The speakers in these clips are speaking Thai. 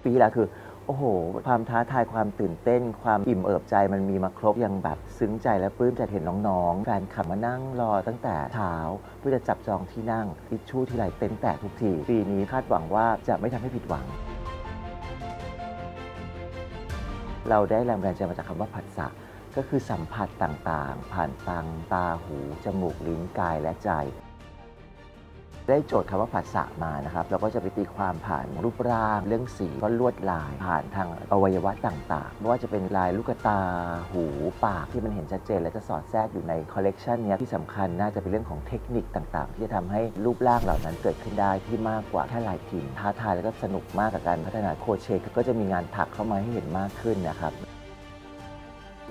ปีที่แล้วคือโอ้โหความท้าทายความตื่นเต้นความอิ่มเอิบใจมันมีมาครบยังแบบซึ้งใจและปลื้มใจเห็นน้องๆแฟนคลับมานั่งรอตั้งแต่เช้าเพื่อจะจับจองที่นั่งทิชชู่ทีไรเต็นท์แตกทุกทีปีนี้คาดหวังว่าจะไม่ทำให้ผิดหวังเราได้แรงบันดาลใจมาจากคำว่าผัสสะก็คือสัมผัสต่างๆผ่านทางตาหูจมูกลิ้นกายและใจได้โจทย์คำว่าผัสสะมานะครับเราก็จะไปตีความผ่านรูปร่างเรื่องสีก็ลวดลายผ่านทางอวัยวะต่างๆไม่ว่าจะเป็นลายลูกตาหูปากที่มันเห็นชัดเจนและจะสอดแทรกอยู่ในคอลเลกชันนี้ที่สำคัญน่าจะเป็นเรื่องของเทคนิคต่างๆที่จะทำให้รูปร่างเหล่านั้นเกิดขึ้นได้ที่มากกว่าแค่ลายพิมพ์ท้าทายแล้วก็สนุกมากกับการพัฒนาโครเชต์ก็จะมีงานถักเข้ามาให้เห็นมากขึ้นนะครับ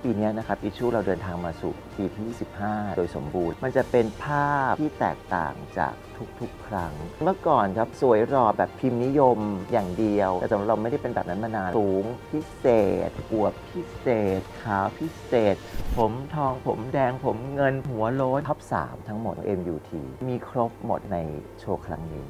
ปีนี้นะครับอิชชูเราเดินทางมาสู่ปีที่25โดยสมบูรณ์มันจะเป็นภาพที่แตกต่างจากทุกๆครั้งเมื่อก่อนครับสวยหล่อแบบพิมพ์นิยมอย่างเดียวแต่สำหรับเราไม่ได้เป็นแบบนั้นมานานสูงพิเศษอวบพิเศษขาวพิเศษผมทองผมแดงผมเงินหัวโล้นท็อป3ทั้งหมด MUT มีครบหมดในโชว์ครั้งนี้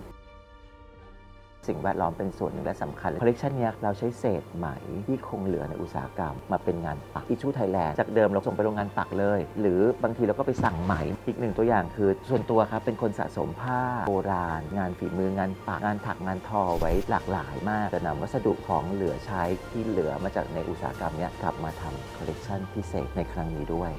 สิ่งแวดล้อมเป็นส่วนหนึ่งและสำคัญคอลเลกชันนี้เราใช้เศษไหมที่คงเหลือในอุตสาหกรรมมาเป็นงานปักอิชชูไทยแลนด์จากเดิมเราส่งไปโรงงานปักเลยหรือบางทีเราก็ไปสั่งไหมอีกหนึ่งตัวอย่างคือส่วนตัวครับเป็นคนสะสมผ้าโบราณงานฝีมืองานปักงานถักงานทอไว้หลากหลายมากจะนำวัสดุของเหลือใช้ที่เหลือมาจากในอุตสาหกรรมนี้กลับมาทำคอลเลกชันพิเศษในครั้งนี้ด้วย